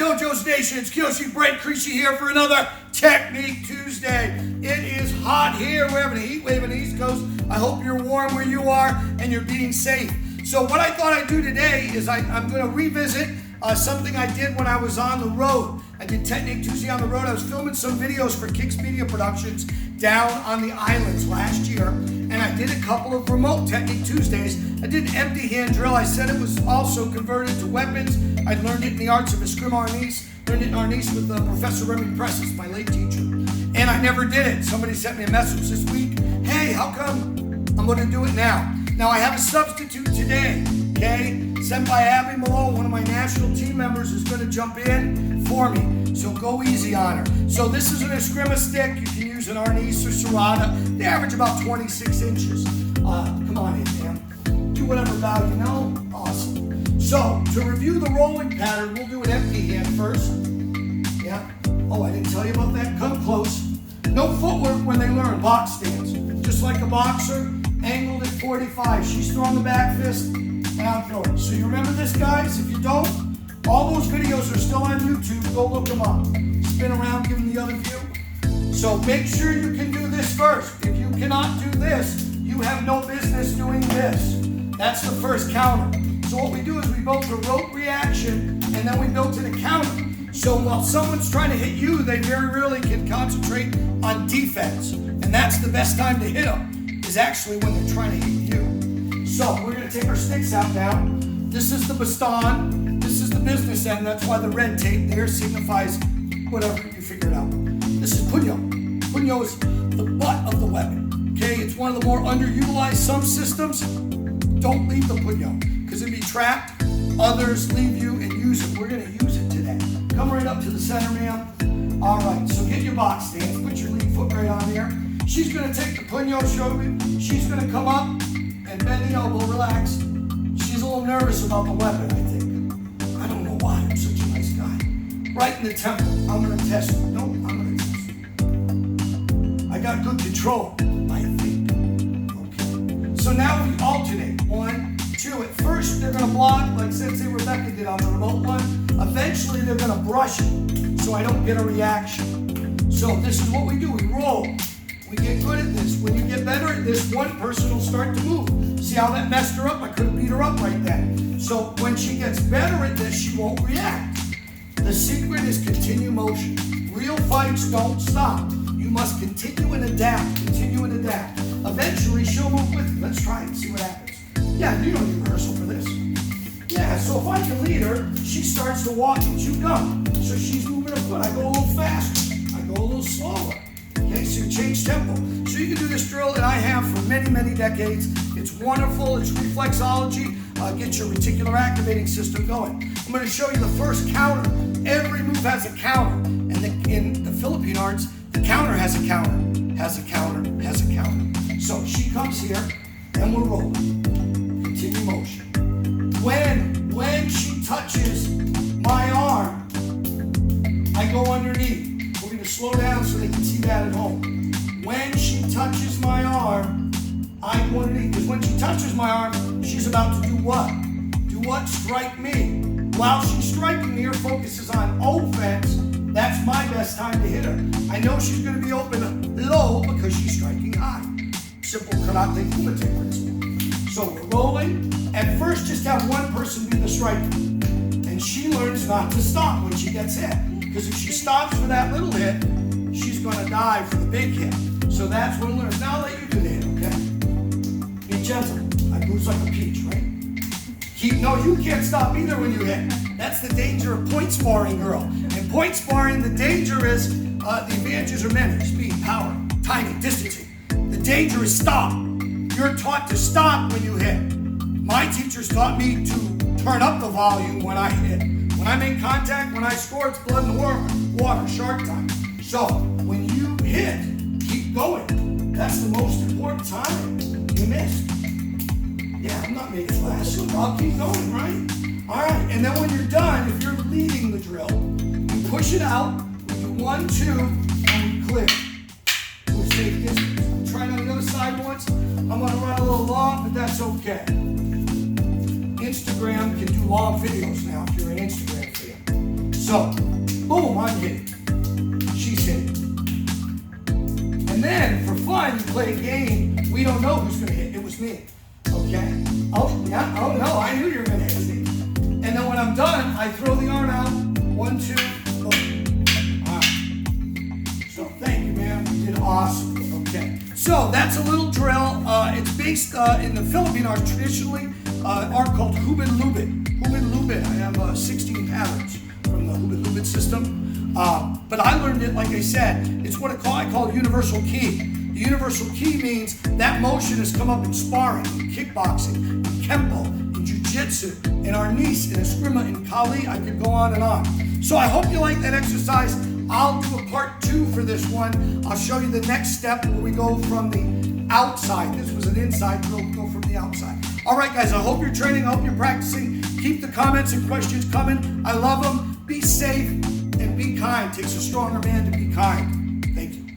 Dojo's Nation, it's Kyoshi Brent Crisci here for another Technique Tuesday. It is hot here. We're having a heat wave on the East Coast. I hope you're warm where you are and you're being safe. So what I thought I'd do today is I'm going to revisit something I did when I was on the road. I did Technique Tuesday on the road. I was filming some videos for Kicks Media Productions down on the islands last year, and I did a couple of remote Technique Tuesdays. I did an empty hand drill. I said it was also converted to weapons. I learned it in the arts of Escrima, Arnis. Learned it in Arnis with Professor Remy Presses, my late teacher. And I never did it. Somebody sent me a message this week. Hey, how come I'm going to do it now? Now I have a substitute today, okay? Sent by Abby Malone, one of my national team members, is going to jump in for me. So go easy on her. So this is an Escrima stick. You can use an Arnis or Serrata. They average about 26 inches. Come on in, man. Do whatever bow you know. Awesome. So to review the rolling pattern, we'll do an empty hand first. Yeah. Oh, I didn't tell you about that. Come close. No footwork when they learn box stance. Just like a boxer, angled at 45. She's throwing the back fist, and I'm throwing. So you remember this, guys? If you don't, all those videos are still on YouTube. Go look them up. Spin around, give them the other view. So make sure you can do this first. If you cannot do this, you have no business doing this. That's the first counter. So what we do is we build the rope reaction, and then we build to the counter. So while someone's trying to hit you, they very rarely can concentrate on defense. And that's the best time to hit them, is actually when they're trying to hit you. So we're going to take our sticks out now. This is the baston. This is the business end. That's why the red tape there signifies whatever you figure it out. This is punyo. Punyo is the butt of the weapon. Okay, it's one of the more underutilized. Some systems don't leave the punyo because it'd be trapped. Others leave you and use it. We're going to use it today. Come right up to the center, ma'am. All right, so get your box stance. Put your lead foot right on there. She's going to take the punyo, show me. She's going to come up and bend the elbow, relax. She's a little nervous about the weapon, I think. I don't know why, I'm such a nice guy. Right in the temple. I'm going to test you. No, I'm going to test you. I got good control, I think. Okay. So now we alternate. 1, 2. At first, they're going to block, like Sensei Rebecca did on the remote one. Eventually, they're going to brush it, so I don't get a reaction. So this is what we do. We roll. We get good at this. When you get better at this, one person will start to move. See how that messed her up? I could have beat her up right then. So when she gets better at this, she won't react. The secret is continue motion. Real fights don't stop. You must continue and adapt. Continue and adapt. Eventually, she'll move with you. Let's try it and see what happens. Yeah, you don't need rehearsal for this. Yeah, so if I can lead her, she starts to walk and chew gum. So she's moving her foot. I go a little faster. I go a little slower. Okay, so you change tempo. So you can do this drill that I have for many, many decades. It's wonderful. It's reflexology. Get your reticular activating system going. I'm going to show you the first counter. Every move has a counter. And in the Philippine arts, the counter has a counter, has a counter, has a counter. So she comes here, and we're rolling. Continue motion. When she touches my arm, I go underneath. We're going to slow down so they can see that at home. When she touches my arm, I go underneath. Because when she touches my arm, she's about to do what? Do what? Strike me. While she's striking me, her focus is on offense. That's my best time to hit her. I know she's going to be open low because she's striking high. Simple karate kumite principle. So we're rolling. At first, just have one person be the striker. And she learns not to stop when she gets hit. Because if she stops for that little hit, she's going to die for the big hit. So that's what we learn. Now I'll let you do the hit, okay? Be gentle. I moves like a peach, right? No, you can't stop either when you hit. That's the danger of point sparring, girl. In point sparring, the danger is, the advantages are many. Speed, power, timing, distancing. The danger is stop. You're taught to stop when you hit. My teachers taught me to turn up the volume when I hit. When I make contact, when I score, it's blood in the water, shark time. So when you hit, keep going. That's the most important time. You missed. Yeah, I'm not making flash, so I'll keep going, right? All right, and then when you're done, if you're leading the drill, you push it out, we do 1, 2, and we clear. We're safe distance. Try it on the other side once. I'm gonna run a little long, but that's okay. Instagram can do long videos now if you're an Instagram fan. So, boom, I'm hitting. She's hitting. And then, for fun, you play a game. We don't know who's going to hit. It was me. Okay? Oh, yeah. Oh, no. I knew you were going to hit me. And then when I'm done, I throw the yarn out. 1, 2, boom. All right. So, thank you, man. You did awesome. Okay. So, that's a little drill. It's based in the Philippine art, traditionally, art called Hubad Lubad. Hubad Lubad. I have 16 patterns from the Hubad Lubad system. But I learned it, like I said, it's what I call universal key. The universal key means that motion has come up in sparring, in kickboxing, in kempo, in jiu-jitsu, in Arnis, in Escrima, in Kali. I could go on and on. So I hope you like that exercise. I'll do a part 2 for this one. I'll show you the next step where we go from the outside. This was an inside drill. We go from the outside. All right, guys, I hope you're training. I hope you're practicing. Keep the comments and questions coming. I love them. Be safe and be kind. It takes a stronger man to be kind. Thank you.